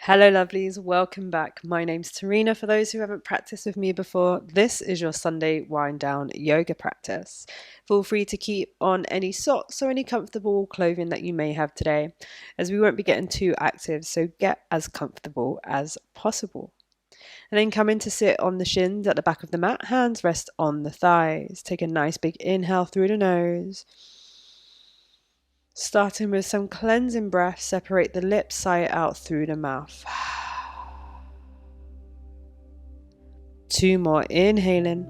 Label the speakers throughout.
Speaker 1: Hello, lovelies. Welcome back. My name's Tereena. For those who haven't practiced with me before, this is your Sunday wind down yoga practice. Feel free to keep on any socks or any comfortable clothing that you may have today, as we won't be getting too active, so get as comfortable as possible. And then come in to sit on the shins at the back of the mat, hands rest on the thighs. Take a nice big inhale through the nose. Starting with some cleansing breath, separate the lips, sigh it out through the mouth. Two more, inhaling.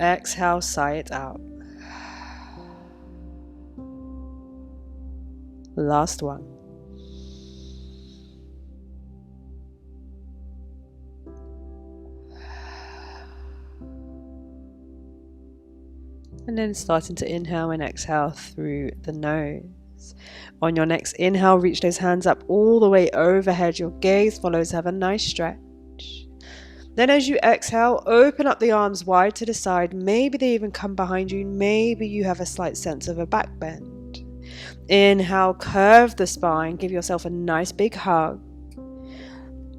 Speaker 1: Exhale, sigh it out. Last one. And then starting to inhale and exhale through the nose. On your next inhale, reach those hands up all the way overhead. Your gaze follows, have a nice stretch. Then as you exhale, open up the arms wide to the side. Maybe they even come behind you. Maybe you have a slight sense of a back bend. Inhale, curve the spine. Give yourself a nice big hug.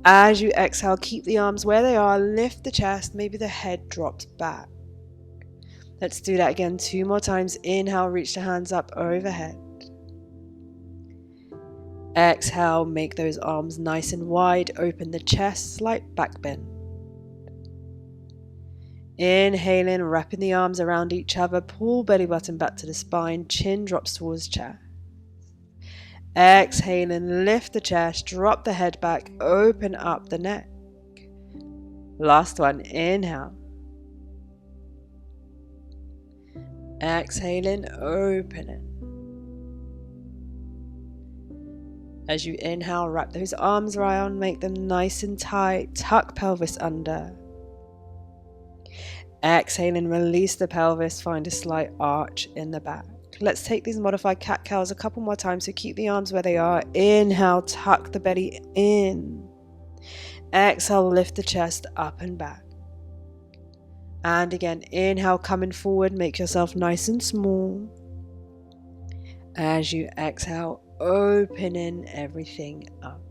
Speaker 1: As you exhale, keep the arms where they are. Lift the chest. Maybe the head drops back. Let's do that again 2 more times. Inhale, reach the hands up overhead. Exhale, make those arms nice and wide. Open the chest, slight back bend. Inhaling, wrapping the arms around each other. Pull belly button back to the spine. Chin drops towards chest. Exhaling, lift the chest. Drop the head back. Open up the neck. Last one. Inhale. Exhaling, opening. As you inhale, wrap those arms around, make them nice and tight, tuck pelvis under. Exhaling, release the pelvis, find a slight arch in the back. Let's take these modified cat-cows a couple more times, so keep the arms where they are. Inhale, tuck the belly in. Exhale, lift the chest up and back. And again, inhale, coming forward, make yourself nice and small. As you exhale, opening everything up.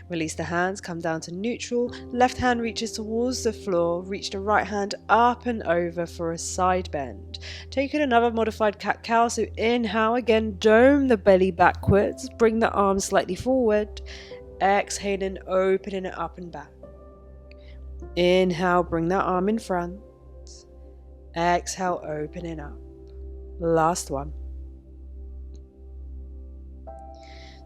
Speaker 1: Release the hands, come down to neutral. Left hand reaches towards the floor. Reach the right hand up and over for a side bend. Take in another modified cat-cow. So inhale again, dome the belly backwards. Bring the arms slightly forward. Exhaling, opening it up and back. Inhale, bring that arm in front. Exhale, opening up. Last one.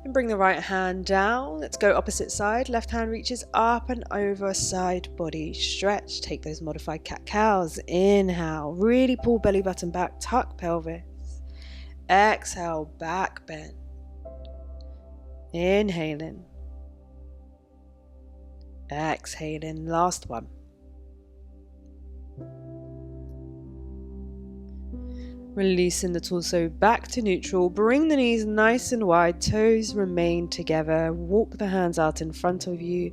Speaker 1: And bring the right hand down. Let's go opposite side. Left hand reaches up and over, side body stretch. Take those modified cat-cows. Inhale, really pull belly button back, tuck pelvis. Exhale, back bend. Inhaling. Exhaling, last one. Releasing the torso back to neutral. Bring the knees nice and wide. Toes remain together. Walk the hands out in front of you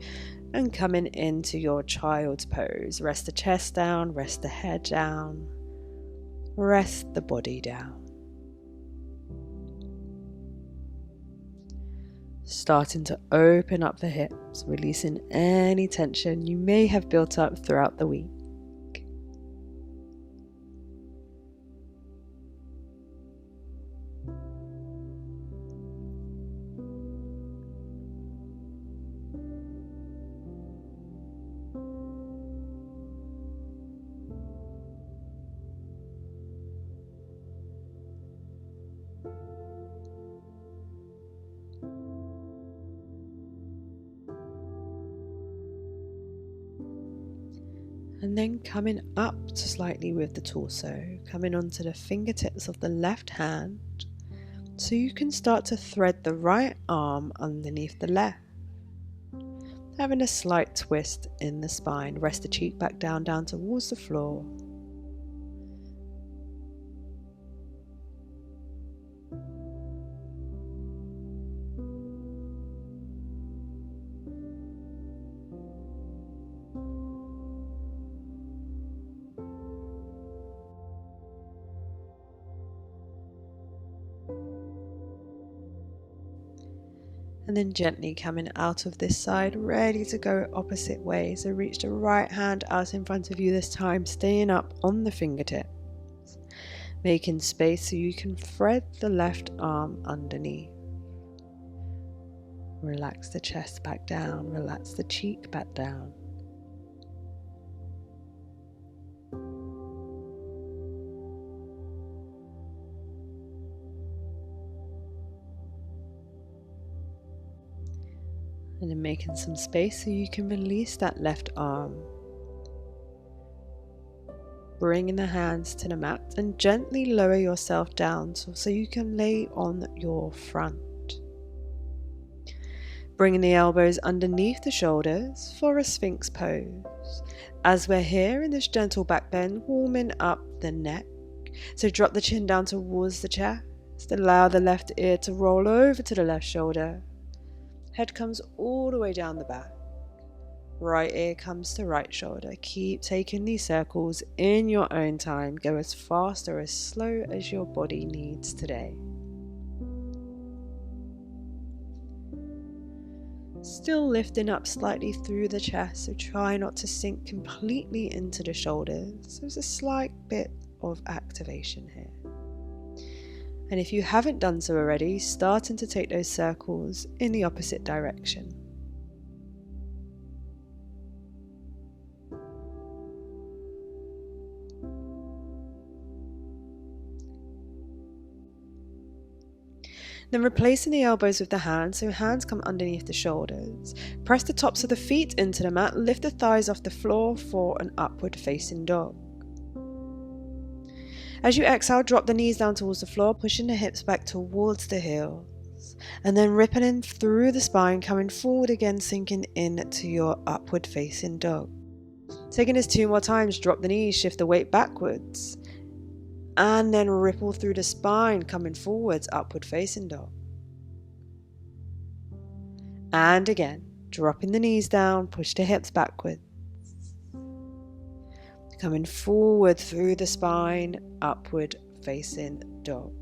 Speaker 1: and coming into your child's pose. Rest the chest down. Rest the head down. Rest the body down. Starting to open up the hips, releasing any tension you may have built up throughout the week. And then coming up to slightly with the torso, coming onto the fingertips of the left hand, so you can start to thread the right arm underneath the left. Having a slight twist in the spine, rest the cheek back down towards the floor. And then gently coming out of this side, ready to go opposite way. So reach the right hand out in front of you this time, staying up on the fingertips, making space so you can thread the left arm underneath. Relax the chest back down, relax the cheek back down. And then making some space so you can release that left arm. Bringing the hands to the mat and gently lower yourself down so you can lay on your front. Bringing the elbows underneath the shoulders for a Sphinx pose. As we're here in this gentle back bend, warming up the neck. So drop the chin down towards the chest. Allow the left ear to roll over to the left shoulder. Head comes all the way down the back. Right ear comes to right shoulder. Keep taking these circles in your own time. Go as fast or as slow as your body needs today. Still lifting up slightly through the chest, so try not to sink completely into the shoulders. So there's a slight bit of activation here. And if you haven't done so already, starting to take those circles in the opposite direction. Then replacing the elbows with the hands, so hands come underneath the shoulders. Press the tops of the feet into the mat, lift the thighs off the floor for an upward facing dog. As you exhale, drop the knees down towards the floor, pushing the hips back towards the heels. And then rippling through the spine, coming forward again, sinking into your upward facing dog. Taking this 2 more times, drop the knees, shift the weight backwards. And then ripple through the spine, coming forwards, upward facing dog. And again, dropping the knees down, push the hips backwards. Coming forward through the spine, upward facing dog.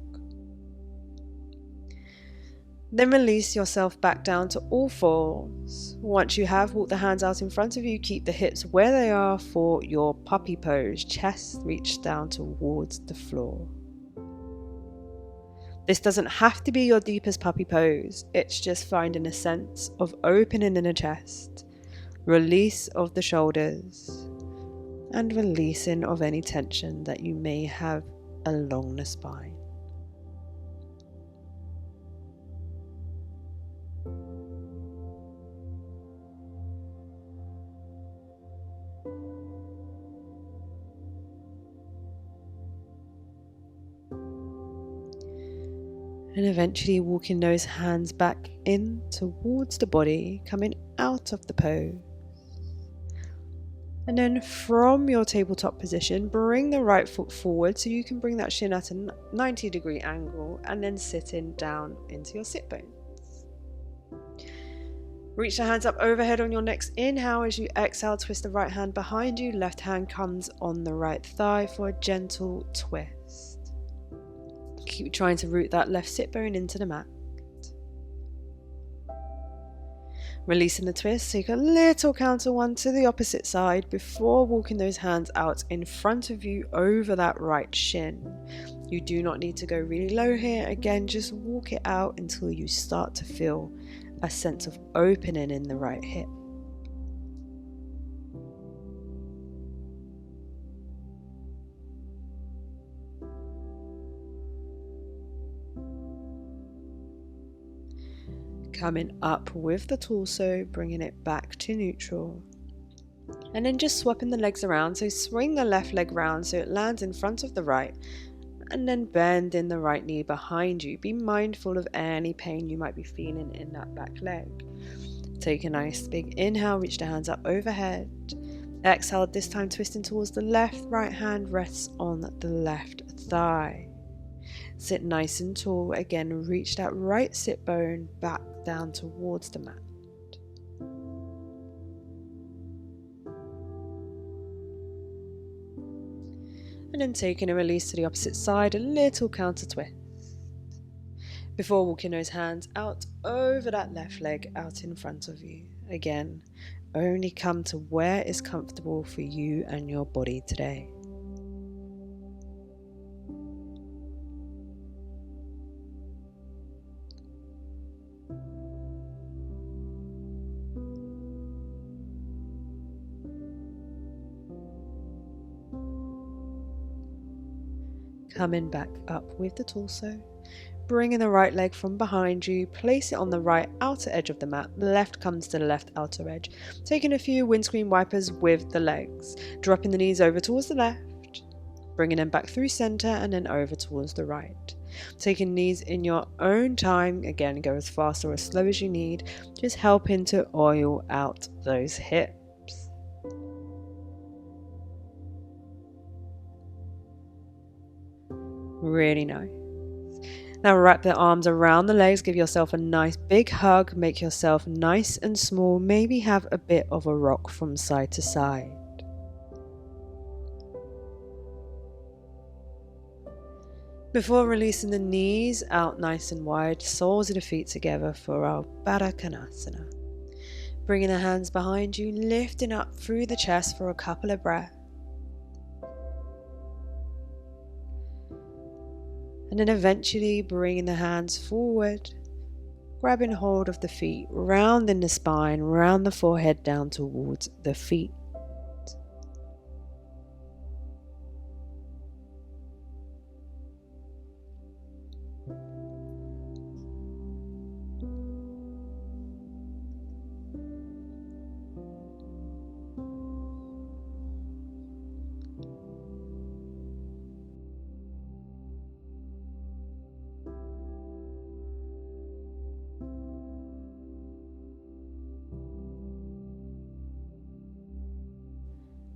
Speaker 1: Then release yourself back down to all fours. Once you have, walk the hands out in front of you. Keep the hips where they are for your puppy pose. Chest reach down towards the floor. This doesn't have to be your deepest puppy pose. It's just finding a sense of opening in the chest, release of the shoulders, and releasing of any tension that you may have along the spine. And eventually walking those hands back in towards the body, coming out of the pose. And then from your tabletop position, bring the right foot forward so you can bring that shin at a 90-degree angle and then sitting down into your sit bones. Reach the hands up overhead on your next inhale. As you exhale, twist the right hand behind you. Left hand comes on the right thigh for a gentle twist. Keep trying to root that left sit bone into the mat. Releasing the twist, take a little counter one to the opposite side before walking those hands out in front of you over that right shin. You do not need to go really low here. Again, just walk it out until you start to feel a sense of opening in the right hip. Coming up with the torso, bringing it back to neutral. And then just swapping the legs around. So swing the left leg round so it lands in front of the right. And then bend in the right knee behind you. Be mindful of any pain you might be feeling in that back leg. Take a nice big inhale, reach the hands up overhead. Exhale, this time twisting towards the left, right hand rests on the left thigh. Sit nice and tall. Again, reach that right sit bone back down towards the mat. And then taking a release to the opposite side, a little counter twist. Before walking those hands out over that left leg out in front of you. Again, only come to where is comfortable for you and your body today. Coming back up with the torso. Bringing the right leg from behind you, place it on the right outer edge of the mat, left comes to the left outer edge. Taking a few windscreen wipers with the legs, dropping the knees over towards the left, bringing them back through center and then over towards the right. Taking knees in your own time, again go as fast or as slow as you need, just helping to oil out those hips. Really nice. Now wrap the arms around the legs, give yourself a nice big hug, make yourself nice and small, maybe have a bit of a rock from side to side. Before releasing the knees out nice and wide, soles of the feet together for our Baddha Konasana. Bringing the hands behind you, lifting up through the chest for a couple of breaths. And then eventually bringing the hands forward, grabbing hold of the feet, rounding the spine, round the forehead down towards the feet.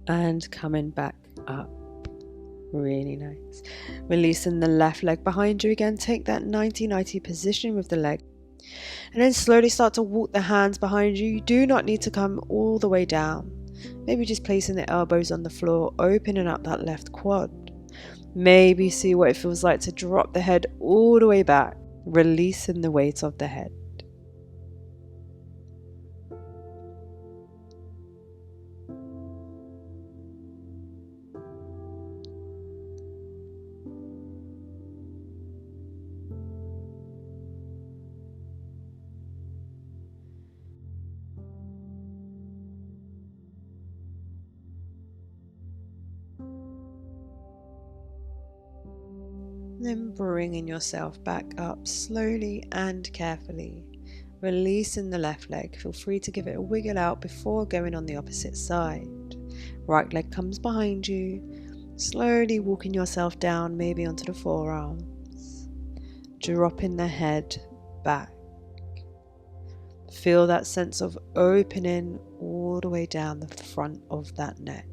Speaker 1: And coming back up. Really nice. Releasing the left leg behind you again. Take that 90-90 position with the leg. And then slowly start to walk the hands behind you. You do not need to come all the way down. Maybe just placing the elbows on the floor, opening up that left quad. Maybe see what it feels like to drop the head all the way back, releasing the weight of the head. Then bringing yourself back up slowly and carefully, releasing the left leg. Feel free to give it a wiggle out before going on the opposite side. Right leg comes behind you, slowly walking yourself down, maybe onto the forearms, dropping the head back. Feel that sense of opening all the way down the front of that neck,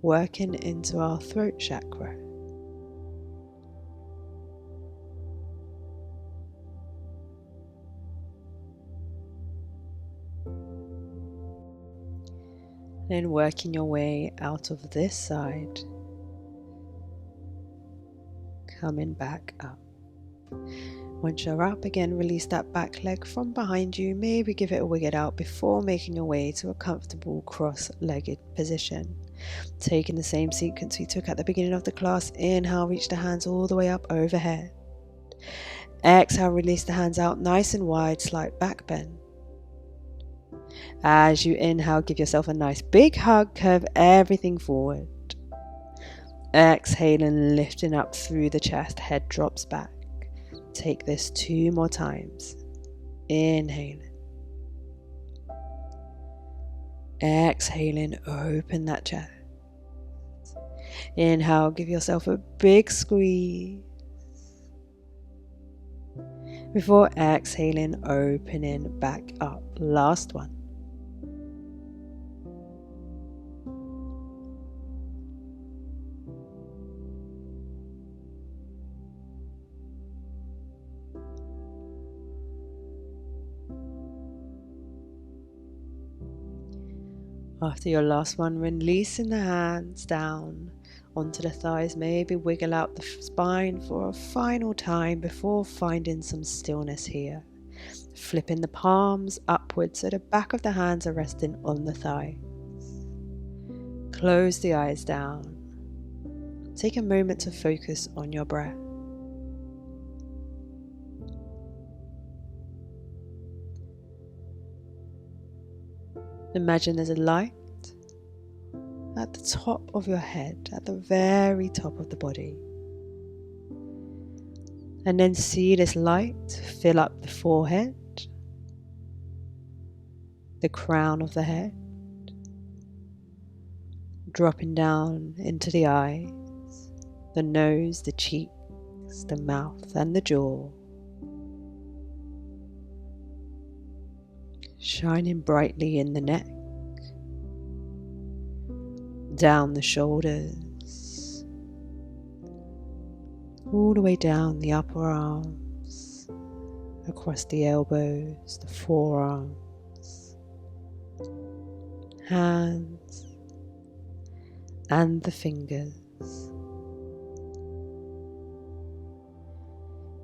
Speaker 1: working into our throat chakra. Then working your way out of this side, coming back up. Once you're up again, release that back leg from behind you, maybe give it a wiggle out before making your way to a comfortable cross-legged position. Taking the same sequence we took at the beginning of the class, inhale, reach the hands all the way up overhead. Exhale, release the hands out nice and wide, slight back bend. As you inhale, give yourself a nice big hug, curve everything forward. Exhaling, lifting up through the chest, head drops back. Take this 2 more times. Inhaling. Exhaling, open that chest. Inhale, give yourself a big squeeze. Before exhaling, opening back up. Last one. After your last one, releasing the hands down onto the thighs. Maybe wiggle out the spine for a final time before finding some stillness here. Flipping the palms upwards so the back of the hands are resting on the thighs. Close the eyes down. Take a moment to focus on your breath. Imagine there's a light at the top of your head, at the very top of the body. And then see this light fill up the forehead, the crown of the head, dropping down into the eyes, the nose, the cheeks, the mouth, and the jaw. Shining brightly in the neck, down the shoulders, all the way down the upper arms, across the elbows, the forearms, hands, and the fingers.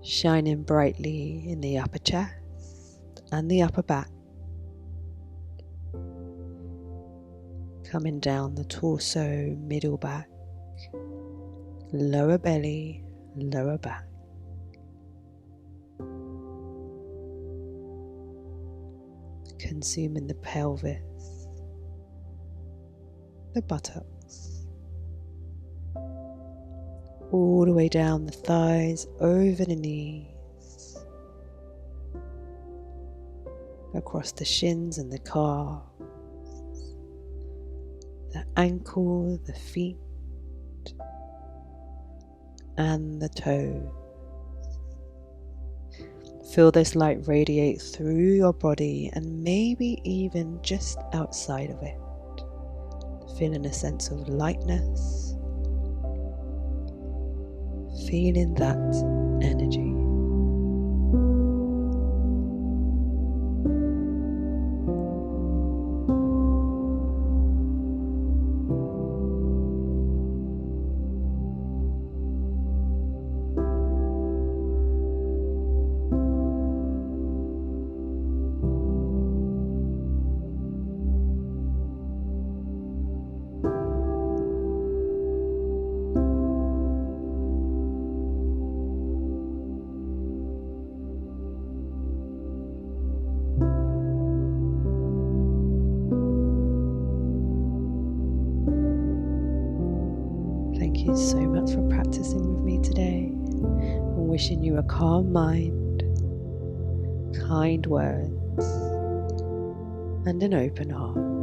Speaker 1: Shining brightly in the upper chest and the upper back. Coming down the torso, middle back, lower belly, lower back. Consuming the pelvis, the buttocks, all the way down the thighs, over the knees, across the shins and the calves, the ankle, the feet, and the toes. Feel this light radiate through your body and maybe even just outside of it. Feeling a sense of lightness, feeling that energy. Thank you so much for practicing with me today. I'm wishing you a calm mind, kind words, and an open heart.